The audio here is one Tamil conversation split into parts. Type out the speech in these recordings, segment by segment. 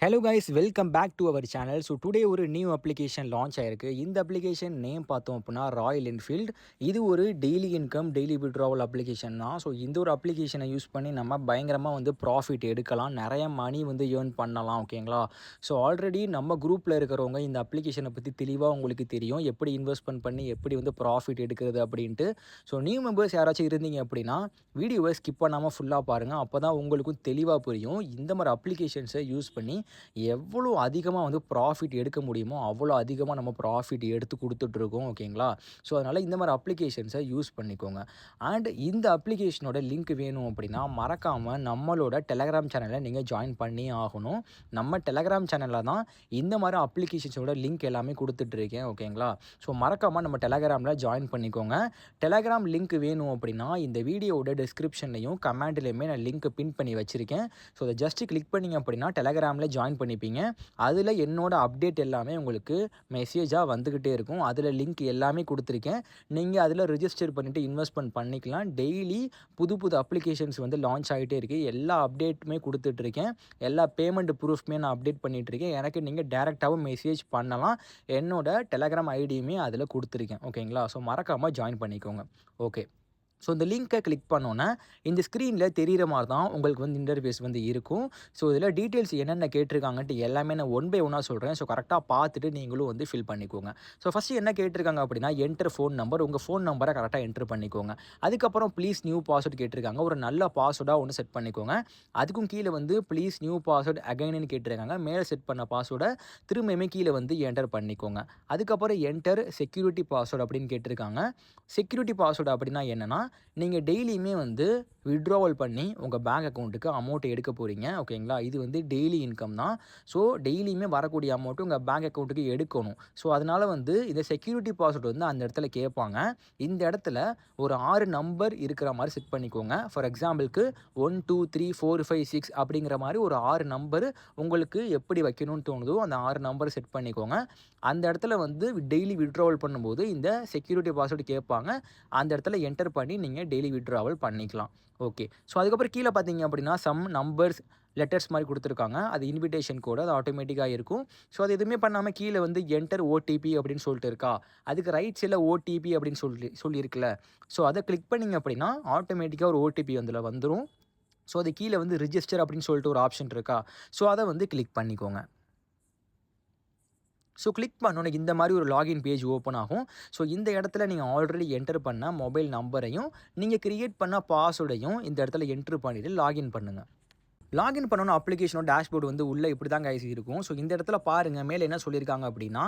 Hello guys, welcome back to our channel. So today ஒரு நியூ அப்ளிகேஷன் லான்ச் ஆயிருக்கு. இந்த அப்ளிகேஷன் நேம் பார்த்தோம் அப்படின்னா ராயல் என்ஃபீல்டு. இது ஒரு daily income, daily withdrawal application தான். ஸோ இந்த ஒரு அப்ளிகேஷனை யூஸ் பண்ணி நம்ம பயங்கரமாக ப்ராஃபிட் எடுக்கலாம், நிறைய மணி ஏர்ன் பண்ணலாம். ஓகேங்களா? ஸோ ஆல்ரெடி நம்ம குரூப்பில் இருக்கிறவங்க இந்த அப்ளிகேஷனை பற்றி தெளிவாக உங்களுக்கு தெரியும், எப்படி இன்வெஸ்ட்மெண்ட் பண்ணி எப்படி ப்ராஃபிட் எடுக்கிறது அப்படின்ட்டு. ஸோ நியூ மெம்பர்ஸ் யாராச்சும் இருந்தீங்க அப்படின்னா வீடியோவை ஸ்கிப் பண்ணாமல் ஃபுல்லாக பாருங்கள். அப்போ தான் உங்களுக்கும் தெளிவாக புரியும். இந்த மாதிரி அப்ளிகேஷன்ஸை யூஸ் பண்ணி எவ்வளோ அதிகமாக ப்ராஃபிட் எடுக்க முடியுமோ அவ்வளோ அதிகமாக நம்ம ப்ராஃபிட் எடுத்து கொடுத்துட்ருக்கோம். ஓகேங்களா? ஸோ அதனால் இந்த மாதிரி அப்ளிகேஷன்ஸை யூஸ் பண்ணிக்கோங்க. அண்ட் இந்த அப்ளிகேஷனோட லிங்க் வேணும் அப்படின்னா மறக்காமல் நம்மளோட டெலகிராம் சேனலை நீங்கள் ஜாயின் பண்ணி ஆகணும். நம்ம டெலகிராம் சேனலில் தான் இந்த மாதிரி அப்ளிகேஷன்ஸோட லிங்க் எல்லாமே கொடுத்துட்ருக்கேன். ஓகேங்களா? ஸோ மறக்காமல் நம்ம டெலகிராமில் ஜாயின் பண்ணிக்கோங்க. டெலகிராம் லிங்க் வேணும் அப்படின்னா இந்த வீடியோவோட டிஸ்கிரிப்ஷன்லையும் கமெண்ட்லையுமே நான் லிங்க் பின் பண்ணி வச்சுருக்கேன். ஸோ அதை ஜஸ்ட்டு கிளிக் பண்ணிங்க அப்படின்னா டெலகிராமில் ஜாயின் பண்ணிப்பீங்க. அதில் என்னோட அப்டேட் எல்லாமே உங்களுக்கு மெசேஜாக வந்துக்கிட்டே இருக்கும். அதில் லிங்க் எல்லாமே கொடுத்துருக்கேன். நீங்கள் அதில் ரிஜிஸ்டர் பண்ணிவிட்டு இன்வெஸ்ட்மெண்ட் பண்ணிக்கலாம். டெய்லி புது புது அப்ளிகேஷன்ஸ் லான்ச் ஆகிட்டே இருக்குது. எல்லா அப்டேட்டுமே கொடுத்துட்ருக்கேன். எல்லா பேமெண்ட் ப்ரூஃப்மே நான் அப்டேட் பண்ணிகிட்ருக்கேன். எனக்கு நீங்கள் டேரெக்டாகவும் மெசேஜ் பண்ணலாம். என்னோட டெலகிராம் ஐடியுமே அதில் கொடுத்துருக்கேன். ஓகேங்களா? ஸோ மறக்காமல் ஜாயின் பண்ணிக்கோங்க. ஓகே. ஸோ இந்த லிங்க்கை கிளிக் பண்ணோன்னே இந்த ஸ்க்ரீனில் தெரிகிற மாதிரி தான் உங்களுக்கு இன்டர்ஃபேஸ் இருக்கும். ஸோ இதில் டீட்டெயில்ஸ் என்னென்ன கேட்டிருக்காங்கன்ட்டு எல்லாமே நான் ஒன் பை ஒன்னாக சொல்கிறேன். ஸோ கரெக்டாக பார்த்துட்டு நீங்களும் ஃபில் பண்ணிக்கோங்க. ஸோ ஃபஸ்ட்டு என்ன கேட்டிருக்காங்க அப்படின்னா என்டர் ஃபோன் நம்பர். உங்கள் ஃபோன் நம்பரை கரெக்டாக என்ட்ரு பண்ணிக்கோங்க. அதுக்கப்புறம் ப்ளீஸ் நியூ பாஸ்வேர்டு கேட்டிருக்காங்க. ஒரு நல்ல பாஸ்வேர்டாக ஒன்று செட் பண்ணிக்கோங்க. அதுக்கும் கீழே ப்ளீஸ் நியூ பாஸ்வேர்டு அகைன்னு கேட்டிருக்காங்க. மேலே செட் பண்ண பாஸ்வேர்டை திரும்பியுமே கீழே என்டர் பண்ணிக்கோங்க. அதுக்கப்புறம் என்டர் செக்யூரிட்டி பாஸ்வேர்டு அப்படின்னு கேட்டிருக்காங்க. செக்யூரிட்டி பாஸ்வேர்டு அப்படின்னா என்னென்னா நீங்கள் டெய்லியுமே விட்ராவல் பண்ணி உங்கள் பேங்க் அக்கௌண்ட்டுக்கு அமௌண்ட் எடுக்க போகிறீங்க. ஓகேங்களா? இது டெய்லி இன்கம் தான். ஸோ டெய்லியுமே வரக்கூடிய அமௌண்ட்டு உங்கள் பேங்க் அக்கௌண்ட்டுக்கு எடுக்கணும். ஸோ அதனால் இந்த செக்யூரிட்டி பாஸ்வேர்டு அந்த இடத்துல கேட்பாங்க. இந்த இடத்துல ஒரு 6 நம்பர் இருக்கிற மாதிரி செட் பண்ணிக்கோங்க. ஃபார் எக்ஸாம்பிளுக்கு 1 2 3 4 5 6 அப்படிங்கிற மாதிரி ஒரு 6 நம்பர் உங்களுக்கு எப்படி வைக்கணும்னு தோணுதோ அந்த 6 நம்பர் செட் பண்ணிக்கோங்க. அந்த இடத்துல டெய்லி விட்ராவல் பண்ணும்போது இந்த செக்யூரிட்டி பாஸ்வேர்டு கேட்பாங்க. அந்த இடத்துல என்டர் பண்ணி நீங்கள் டெய்லி விட்ராவல் பண்ணிக்கலாம். ஓகே. ஸோ அதுக்கப்புறம் கீழே பார்த்தீங்க அப்படின்னா சம் நம்பர்ஸ் லெட்டர்ஸ் மாதிரி கொடுத்துருக்காங்க. அது இன்விடேஷன் கோடு, அது ஆட்டோமேட்டிக்காக இருக்கும். ஸோ அது எதுவுமே பண்ணாமல் கீழே என்டர் ஓடிபி அப்படின்னு சொல்லிட்டு இருக்கா, அதுக்கு ரைட் சைடில் ஓடிபி அப்படின்னு சொல்லியிருக்குல்ல. ஸோ அதை கிளிக் பண்ணிங்க அப்படின்னா ஆட்டோமேட்டிக்காக ஒரு ஓடிபி வந்துடும். ஸோ அது கீழே ரிஜிஸ்டர் அப்படின்னு சொல்லிட்டு ஒரு ஆப்ஷன் இருக்கா. ஸோ அதை கிளிக் பண்ணிக்கோங்க. ஸோ கிளிக் பண்ணோன்னே இந்த மாதிரி ஒரு லாகின் பேஜ் ஓப்பன் ஆகும். ஸோ இந்த இடத்துல நீங்கள் ஆல்ரெடி என்டர் பண்ண மொபைல் நம்பரையும் நீங்கள் கிரியேட் பண்ண பாஸ்வேர்டையும் இந்த இடத்துல என்ட்ரு பண்ணிவிட்டு லாகின் பண்ணுங்கள். லாகின் பண்ணணும் அப்ளிகேஷனோட டேஷ்போர்டு உள்ளே இப்படி தான் கைஸ் இருக்கும். ஸோ இந்த இடத்துல பாருங்கள், மேலே என்ன சொல்லியிருக்காங்க அப்படின்னா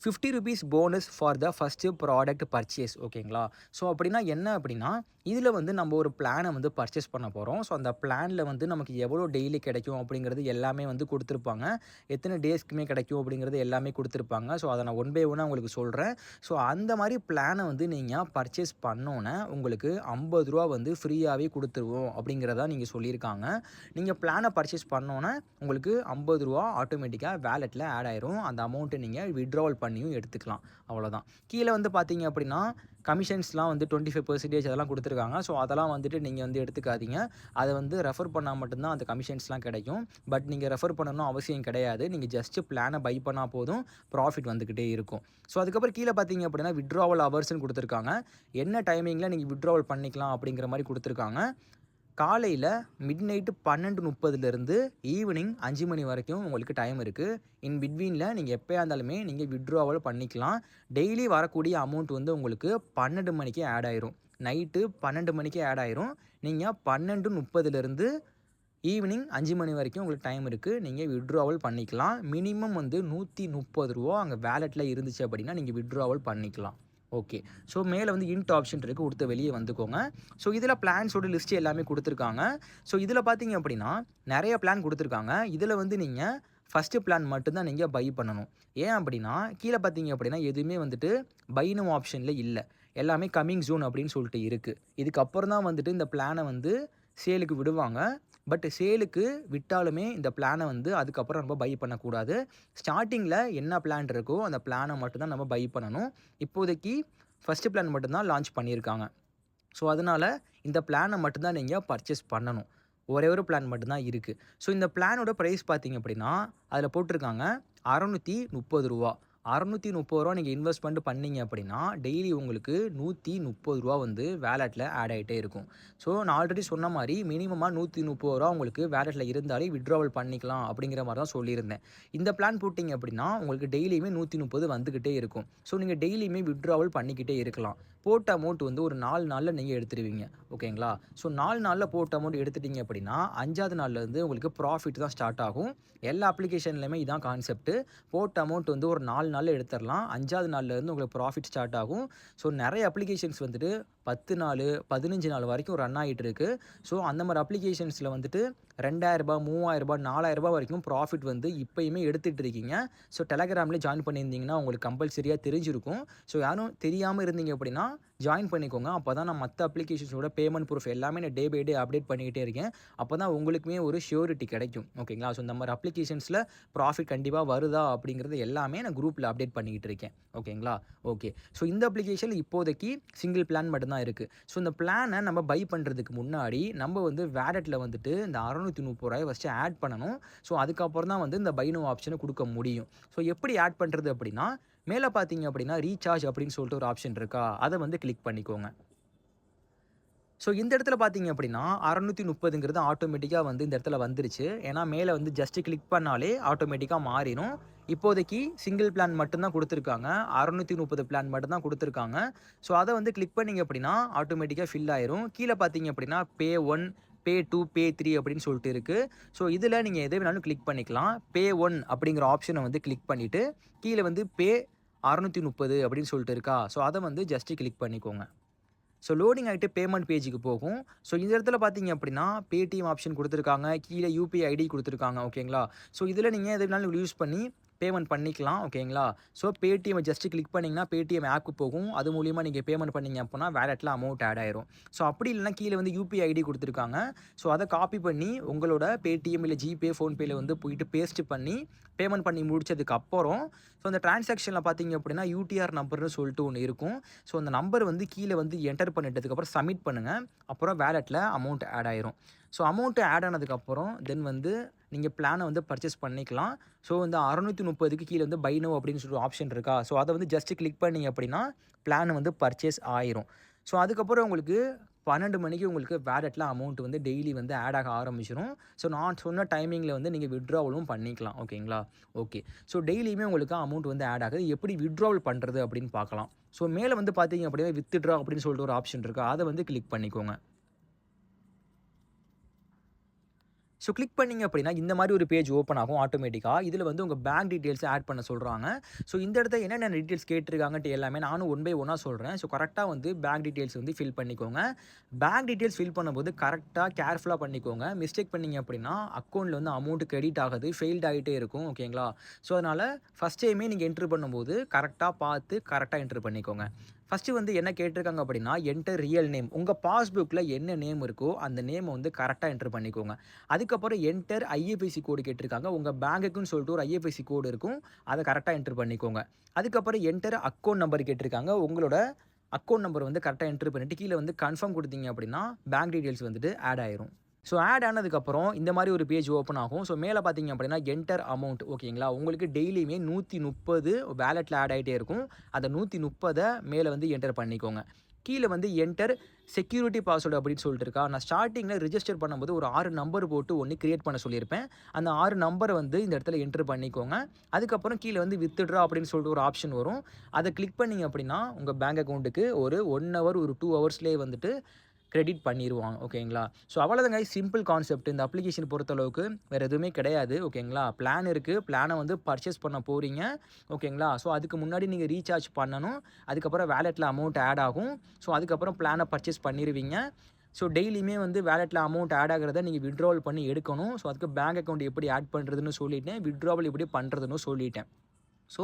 ₹50 bonus for the first product purchase. ஓகேங்களா? ஸோ அப்படின்னா என்ன அப்படின்னா இதில் நம்ம ஒரு பிளானை பர்ச்சேஸ் பண்ண போகிறோம். ஸோ அந்த பிளானில் நமக்கு எவ்வளோ டெய்லி கிடைக்கும் அப்படிங்கிறது எல்லாமே கொடுத்துருப்பாங்க. எத்தனை டேஸ்க்குமே கிடைக்கும் அப்படிங்கிறது எல்லாமே கொடுத்துருப்பாங்க. ஸோ அதை நான் ஒன் பை ஒன்னாக உங்களுக்கு சொல்கிறேன். ஸோ அந்த மாதிரி பிளானை நீங்கள் பர்ச்சேஸ் பண்ணோன்னே உங்களுக்கு ₹50 ஃப்ரீயாகவே கொடுத்துருவோம் அப்படிங்கிறதா நீங்கள் சொல்லியிருக்காங்க. நீங்கள் பிளானை பர்ச்சேஸ் பண்ணோன்னே உங்களுக்கு ₹50 ஆட்டோமேட்டிக்காக வேலெட்டில் ஆட் ஆயிரும். அந்த அமௌண்ட்டை நீங்கள் விட்ராவல் பண்ணியும் எடுத்துக்கலாம். அவ்வளோதான். கீழே பார்த்தீங்க அப்படின்னா கமிஷன்ஸ்லாம் 25% அதெல்லாம் கொடுத்துருக்காங்க. ஸோ அதெல்லாம் நீங்கள் எடுத்துக்காதீங்க. அதை ரெஃபர் பண்ணால் மட்டும்தான் அந்த கமிஷன்ஸ்லாம் கிடைக்கும். பட் நீங்கள் ரெஃபர் பண்ணணும் அவசியம் கிடையாது. நீங்கள் ஜஸ்ட்டு பிளானை பை பண்ணால் போதும், ப்ராஃபிட் வந்துக்கிட்டே இருக்கும். ஸோ அதுக்கப்புறம் கீழே பார்த்தீங்க அப்படின்னா விட்ராவல் ஹவர்ஸ்ன்னு கொடுத்துருக்காங்க. என்ன டைமிங்கில் நீங்கள் விட்ராவல் பண்ணிக்கலாம் அப்படிங்கிற மாதிரி கொடுத்துருக்காங்க. காலையில் மிட்நைட்டு 12:30லேருந்து ஈவினிங் 5 மணி வரைக்கும் உங்களுக்கு டைம் இருக்குது. இன் பிட்வீனில் நீங்கள் எப்போயா இருந்தாலுமே நீங்கள் விட்ராவல் பண்ணிக்கலாம். டெய்லி வரக்கூடிய அமௌண்ட் உங்களுக்கு 12 மணிக்கு ஆட் ஆயிரும். நைட்டு 12 மணிக்கு ஆட் ஆயிரும். நீங்கள் 12:30லேருந்து ஈவினிங் 5 மணி வரைக்கும் உங்களுக்கு டைம் இருக்குது. நீங்கள் விட்ராவல் பண்ணிக்கலாம். மினிமம் ₹130 அங்கே வேலெட்டில் இருந்துச்சு அப்படின்னா நீங்கள் விட்ராவல் பண்ணிக்கலாம். ஓகே. ஸோ மேலே இன்ட் ஆப்ஷன் இருக்குது, கொடுத்து வெளியே வந்துக்கோங்க. ஸோ இதில் பிளான்ஸோட லிஸ்ட்டு எல்லாமே கொடுத்துருக்காங்க. ஸோ இதில் பார்த்தீங்க அப்படின்னா நிறைய பிளான் கொடுத்துருக்காங்க. இதில் நீங்கள் ஃபஸ்ட்டு பிளான் மட்டும்தான் நீங்கள் பை பண்ணணும். ஏன் அப்படின்னா கீழே பார்த்தீங்க அப்படின்னா எதுவுமே பைனோ ஆப்ஷனில் இல்லை. எல்லாமே கம்மிங் ஜூன் அப்படின்னு சொல்லிட்டு இருக்குது. இதுக்கப்புறம் தான் இந்த பிளானை சேலுக்கு விடுவாங்க. பட் சேலுக்கு விட்டாலுமே இந்த பிளானை அதுக்கப்புறம் நம்ம பை பண்ணக்கூடாது. ஸ்டார்டிங்கில் என்ன பிளான் இருக்கோ அந்த பிளானை மட்டும்தான் நம்ம பை பண்ணணும். இப்போதைக்கு ஃபஸ்ட்டு பிளான் மட்டும்தான் லான்ச் பண்ணியிருக்காங்க. ஸோ அதனால் இந்த பிளானை மட்டும்தான் நீங்கள் பர்ச்சேஸ் பண்ணணும். ஒரே ஒரு பிளான் மட்டும் தான் இருக்குது. ஸோ இந்த பிளானோட ப்ரைஸ் பார்த்தீங்க அப்படின்னா, அதில போட்டிருக்காங்க ரூ. 630. ரூ. 630 நீங்க இன்வெஸ்ட்மெண்ட் பண்ணீங்க அப்படின்னா, டெய்லி உங்களுக்கு ரூ. 130 வந்து வாலெட்ல ஆட் ஆயிட்டே இருக்கும். ஸோ நான் ஆல்ரெடி சொன்ன மாரி மினிமமா ரூ. 130 உங்களுக்கு வாலெட்ல இருந்தாலே வித்ட்ராவல் பண்ணிக்கலாம் அப்படிங்கிற மாரி தான் சொல்லியிருந்தேன். இந்த பிளான் போட்டீங்க அப்படின்னா, உங்களுக்கு டெய்லியுமே 130 வந்துகிட்டே இருக்கும். ஸோ நீங்க டெய்லியுமே வித்ட்ராவல் பண்ணிக்கிட்டே இருக்கலாம். போட்ட அமௌண்ட் வந்து ஒரு 4 நாள்ல நீங்க எடுத்துருவீங்க. ஓகேங்களா? ஸோ 4 நாள்ல போட்ட அமௌண்ட் எடுத்துட்டீங்க அப்படின்னா, 5வது நாள்லேருந்து உங்களுக்கு ப்ராஃபிட் தான் ஸ்டார்ட் ஆகும். எல்லா அப்ளிகேஷன்லயுமே இதான் கான்செப்ட். போட்ட அமௌண்ட் வந்து ஒரு 4 நாள்ல எடுத்துறலாம். 5வது நாள்லேருந்து உங்களுக்கு ப்ராஃபிட் ஸ்டார்ட் ஆகும். ஸோ நெறைய அப்ளிகேஷன்ஸ் வந்துட்டு 10 நாளு, 15 நாள் வரைக்கும் ரன் ஆகிட்டு இருக்கு. ஸோ அந்த மாரி அப்ளிகேஷன்ஸ்ல வந்துட்டு ரூ. 2000, ரூ. 3000, ரூ. 4000 வரைக்கும் ப்ராஃபிட் வந்து இப்பயுமே எடுத்துட்டு இருக்கீங்க. ஸோ டெலகிராம்ல ஜாயின் பண்ணியிருந்தீங்கன்னா, உங்களுக்கு கம்பல்சரியா தெரிஞ்சிருக்கும். ஸோ யாரும் தெரியாம இருந்தீங்க அப்படின்னா, ஜாயின் பண்ணிக்கோங்க. அப்பதான் நான் மத்த அப்ளிகேஷன்ஸோட பேமெண்ட் ப்ரூஃப் எல்லாமே நான் டே பை டே அப்டேட் பண்ணிக்கிட்டே இருக்கேன். அப்பதான் உங்களுக்குமே ஒரு ஷ்யூரிட்டி கிடைக்கும். ஓகேங்களா? ஸோ இந்த மாரி அப்ளிகேஷன்ஸ்ல ப்ராஃபிட் கண்டிப்பா வருதா அப்படிங்கிறது எல்லாமே நான் குரூப்ல அப்டேட் பண்ணிக்கிட்டு இருக்கேன். ஓகேங்களா? ஓகே. ஸோ இந்த அப்ளிகேஷன்ல இப்போதைக்கு சிங்கிள் பிளான் மட்டும் தான் இருக்கு. ஸோ இந்த பிளான நம்ம பை பண்றதுக்கு முன்னாடி, நம்ம வந்து வாலெட்ல வந்துட்டு இந்த ரூ. 630 ஃபர்ஸ்ட்டு ஆட் பண்ணணும். ஸோ அதுக்கப்புறம் தான் வந்து இந்த பை நவ் ஆப்ஷன குடுக்க முடியும். ஸோ எப்படி ஆட் பண்றது அப்படின்னா, மேல பார்த்தீங்க அப்படின்னா, ரீசார்ஜ் அப்படின்னு சொல்லிட்டு ஒரு ஆப்ஷன் இருக்கா? அத வந்து கிளிக் பண்ணிக்கோங்க. ஸோ இந்த இடத்துல பார்த்தீங்க அப்படின்னா, 630ங்கிறது ஆட்டோமேட்டிக்கா வந்து இந்த இடத்துல வந்துருச்சு. ஏன்னா மேல வந்து ஜஸ்ட் கிளிக் பண்ணாலே ஆட்டோமேட்டிக்கா மாறிரும். இப்போதைக்கு சிங்கிள் பிளான் மட்டும் தான் குடுத்துருக்காங்க. 630 பிளான் மட்டும் தான் குடுத்துருக்காங்க. ஸோ அத வந்து கிளிக் பண்ணீங்க அப்படின்னா, ஆட்டோமேட்டிக்கா ஃபில் ஆயிரும். கீழ பார்த்தீங்க அப்படின்னா, பே 1, பே 2, பே 3 அப்படின்னு சொல்லிட்டு இருக்கு. ஸோ இதுல நீங்க எத வேணாலும் கிளிக் பண்ணிக்கலாம். பே 1 அப்படிங்கிற ஆப்ஷன வந்து கிளிக் பண்ணிட்டு, கீழ வந்து பே 630 அப்படின்னு சொல்லிட்டு இருக்கா? ஸோ அத வந்து ஜஸ்ட் கிளிக் பண்ணிக்கோங்க. ஸோ லோடிங் ஆயிட்டு பேமெண்ட் பேஜுக்கு போகும். ஸோ இந்த இடத்துல பார்த்தீங்க அப்படின்னா, பேடிஎம் ஆப்ஷன் குடுத்துருக்காங்க. கீழ யுபிஐ ஐடி குடுத்துருக்காங்க. ஓகேங்களா? ஸோ இதில நீங்க எது வேணாலும் யூஸ் பண்ணி பேமெண்ட் பண்ணிக்கலாம். ஓகேங்களா? ஸோ பேடிஎம்ம ஜஸ்ட் கிளிக் பண்ணீங்கன்னா, பேடிஎம் ஆப்க்கு போகும். அது மூலியமா நீங்க பேமெண்ட் பண்ணீங்க அப்பன்னா, வாலெட்ல அமௌண்ட் ஆட் ஆயிரும். ஸோ அப்படி இல்லன்னா கீழ வந்து யுபிஐ ஐடி குடுத்துருக்காங்க. ஸோ அத காப்பி பண்ணி உங்களோட பேடிஎம் இல்ல ஜிபே, ஃபோன்பேல வந்து போயிட்டு பேஸ்ட் பண்ணி பேமெண்ட் பண்ணி முடிச்சதுக்கு அப்புறம், ஸோ அந்த டிரான்சாக்ஷன்ல பார்த்தீங்க அப்படின்னா, யூடிஆர் நம்பர்ன்னு சொல்லிட்டு ஒண்ணு இருக்கும். ஸோ அந்த நம்பர் வந்து கீழ வந்து என்டர் பண்ணிட்டதுக்கப்புறம் சப்மிட் பண்ணுங்க. அப்புறம் வாலெட்ல அமௌண்ட் ஆட் ஆயிரும். ஸோ அமௌண்ட் ஆட் ஆனதுக்கப்புறம் தென் வந்து நீங்க பிளான வந்து பர்ச்சேஸ் பண்ணிக்கலாம். ஸோ இந்த 630க்கு கீழ வந்து பை நவ் அப்படின்னு சொல்லிட்டு ஒரு ஆப்ஷன் இருக்கா? ஸோ அத வந்து ஜஸ்ட் கிளிக் பண்ணீங்க அப்படின்னா, பிளான் வந்து பர்ச்சேஸ் ஆயிரும். ஸோ அதுக்கப்புறம் உங்களுக்கு 12 மணிக்கு உங்களுக்கு வாலெட்ல அமௌண்ட் வந்து டெய்லி வந்து ஆட் ஆக ஆரம்பிச்சுரும். ஸோ நான் சொன்ன டைமிங்ல வந்து நீங்க வித்ட்ராவலும் பண்ணிக்கலாம். ஓகேங்களா? ஓகே. ஸோ டெய்லியுமே உங்களுக்கு அமௌண்ட் வந்து ஆட் ஆகுது. எப்படி வித்ட்ராவல் பண்றது அப்படின்னு பார்க்கலாம். ஸோ மேல வந்து பார்த்தீங்க அப்படின்னா, வித்ட்ரா அப்படின்னு சொல்லிட்டு ஒரு ஆப்ஷன் இருக்கு. அத வந்து கிளிக் பண்ணிக்கோங்க. ஸோ கிளிக் பண்ணீங்க அப்படின்னா, இந்த மாரி ஒரு பேஜ் ஓப்பன் ஆகும் ஆட்டோமேட்டிக்கா. இதில வந்து உங்க பேங்க் டீட்டெயில்ஸ ஆட் பண்ண சொல்றாங்க. ஸோ இந்த இடத்துல என்னென்ன டீட்டெயில்ஸ் கேட்டிருக்காங்கன்ட்டு எல்லாமே நானும் ஒன் பை ஒன்னா சொல்றேன். ஸோ கரெக்ட்டா வந்து பேங்க் டீட்டெயில்ஸ் வந்து ஃபில் பண்ணிக்கோங்க. பேங்க் டீட்டெயில்ஸ் ஃபில் பண்ணும்போது கரெக்ட்டா கேர்ஃபுல்லா பண்ணிக்கோங்க. மிஸ்டேக் பண்ணீங்க அப்படின்னா, அக்கவுண்ட்ல வந்து அமௌண்ட் கிரெடிட் ஆகாது. ஃபெயில்ட் ஆயிட்டே இருக்கும். ஓகேங்களா? ஸோ அதனால ஃபர்ஸ்ட் டைமே நீங்க என்டர் பண்ணும்போது கரெக்ட்டா பார்த்து கரெக்ட்டா என்டர் பண்ணிக்கோங்க. ஃபர்ஸ்ட்டு வந்து என்ன கேட்டிருக்காங்க அப்படின்னா, என்டர் ரியல் நேம். உங்க பாஸ்புக்ல என்ன நேம் இருக்கோ, அந்த நேம வந்து கரெக்ட்டா என்டர் பண்ணிக்கோங்க. அதுக்கப்புறம் என்டர் ஐஎஃப்எஸ்சி கோடு கேட்டிருக்காங்க. உங்க பேங்க்குன்னு சொல்லிட்டு ஒரு ஐஎஃப்எஸ்சி கோடு இருக்கும். அத கரெக்ட்டா என்டர் பண்ணிக்கோங்க. அதுக்கப்புறம் என்டர் அக்கவுண்ட் நம்பர் கேட்டிருக்காங்க. உங்களோட அக்கவுண்ட் நம்பர் வந்து கரெக்ட்டா என்டர் பண்ணிட்டு, கீழ வந்து கன்ஃபர்ம் குடுத்தீங்க அப்படின்னா, பேங்க் டீட்டெயில்ஸ் வந்துட்டு ஆட் ஆயிரும். ஸோ ஆட் ஆனதுக்கப்புறம் இந்த மாரி ஒரு பேஜ் ஓப்பன் ஆகும். ஸோ மேல பார்த்தீங்க அப்படின்னா, என்டர் அமௌண்ட் ஓகேங்களா? உங்களுக்கு டெய்லியுமே 130 வாலெட்ல ஆட் ஆயிட்டே இருக்கும். அந்த 130 மேல வந்து என்டர் பண்ணிக்கோங்க. கீழ வந்து என்டர் செக்யூரிட்டி பாஸ்வேர்ட் அப்படின்னு சொல்லிட்டு இருக்கா? நான் ஸ்டார்ட்டிங்ல ரிஜிஸ்டர் பண்ணும்போது ஒரு 6 நம்பர் போட்டு ஒண்ணு கிரியேட் பண்ண சொல்லியிருப்பேன். அந்த 6 நம்பர வந்து இந்த இடத்துல என்டர் பண்ணிக்கோங்க. அதுக்கப்புறம் கீழ வந்து வித்ட்ரா அப்படின்னு சொல்லிட்டு ஒரு ஆப்ஷன் வரும். அத கிளிக் பண்ணீங்க அப்படின்னா, உங்க பேங்க் அக்கவுண்ட்க்கு ஒரு 1 ஹவர், ஒரு 2 ஹவர்ஸ்லயே வந்துட்டு கிரெடிட் பண்ணிருவாங்க. ஓகேங்களா? ஸோ அவ்வளோதாங்க சிம்பிள் கான்செப்ட். இந்த அப்ளிகேஷன் பொறுத்தளவுக்கு வேற எதுவுமே கிடையாது. ஓகேங்களா? பிளான் இருக்கு. பிளான வந்து பர்ச்சேஸ் பண்ண போறீங்க. ஓகேங்களா? ஸோ அதுக்கு முன்னாடி நீங்க ரீசார்ஜ் பண்ணணும். அதுக்கப்புறம் வாலெட்ல அமௌண்ட் ஆட் ஆகும். ஸோ அதுக்கப்புறம் பிளான பர்ச்சேஸ் பண்ணிருவீங்க. ஸோ டெய்லியுமே வந்து வாலெட்ல அமௌண்ட் ஆட் ஆகுறத நீங்க வித்ட்ராவல் பண்ணி எடுக்கணும். ஸோ அதுக்கு பேங்க் அக்கவுண்ட் எப்படி ஆட் பண்றதுன்னு சொல்லிட்டேன். வித்ட்ராவல் எப்படி பண்றதுன்னு சொல்லிட்டேன். ஸோ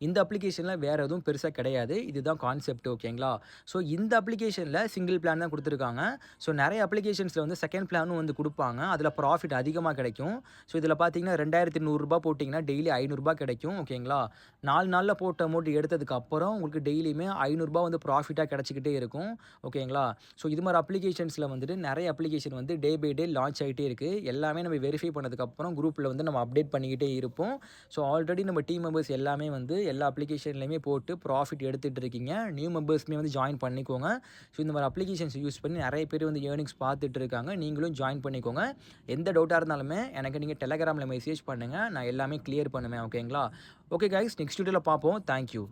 இந்த அப்ளிகேஷனில் வேறு எதுவும் பெருசாக கிடையாது. இதுதான் கான்செப்ட் ஓகேங்களா. ஸோ இந்த அப்ளிகேஷனில் சிங்கிள் பிளான் தான் கொடுத்துருக்காங்க. ஸோ நிறைய அப்ளிகேஷன்ஸில் வந்து செகண்ட் பிளானும் வந்து கொடுப்பாங்க. அதில் ப்ராஃபிட் அதிகமாக கிடைக்கும். ஸோ இதில் பார்த்தீங்கன்னா ரூ. 2100 போட்டிங்கன்னா டெய்லி ரூ. 500 கிடைக்கும் ஓகேங்களா. 4 நாளில் போட்ட அமௌண்ட் எடுத்ததுக்கு அப்புறம் உங்களுக்கு டெய்லியுமே ரூ. 500 வந்து ப்ராஃபிட்டாக கிடச்சிக்கிட்டே இருக்கும் ஓகேங்களா. ஸோ இது மாதிரி அப்ளிகேஷன்ஸில் வந்துட்டு நிறைய அப்ளிகேஷன் வந்து டே பை டே லான்ச் ஆகிட்டே இருக்குது. எல்லாமே நம்ம வெரிஃபை பண்ணதுக்கப்புறம் குரூப்பில் வந்து நம்ம அப்டேட் பண்ணிக்கிட்டே இருப்போம். ஸோ ஆல்ரெடி நம்ம டீம் மெம்பர்ஸ் எல்லாமே வந்து எல்லா அப்ளிகேஷன்லையுமே போட்டு ப்ராஃபிட் எடுத்துகிட்டு இருக்கீங்க. நியூ மெம்பர்ஸ்மே வந்து ஜாயின் பண்ணிக்கோங்க. ஸோ இந்த மாதிரி அப்ளிகேஷன்ஸ் யூஸ் பண்ணி நிறைய பேர் வந்து ஏர்னிங்ஸ் பார்த்துட்டு இருக்காங்க. நீங்களும் ஜாயின் பண்ணிக்கோங்க. எந்த டவுட்டாக இருந்தாலுமே எனக்கு நீங்கள் டெலகிராமில் மெசேஜ் பண்ணுங்கள். நான் எல்லாமே கிளியர் பண்ணுவேன் ஓகேங்களா. ஓகே கைஸ், நெக்ஸ்ட் வீடியோவில் பார்ப்போம். தேங்க்யூ.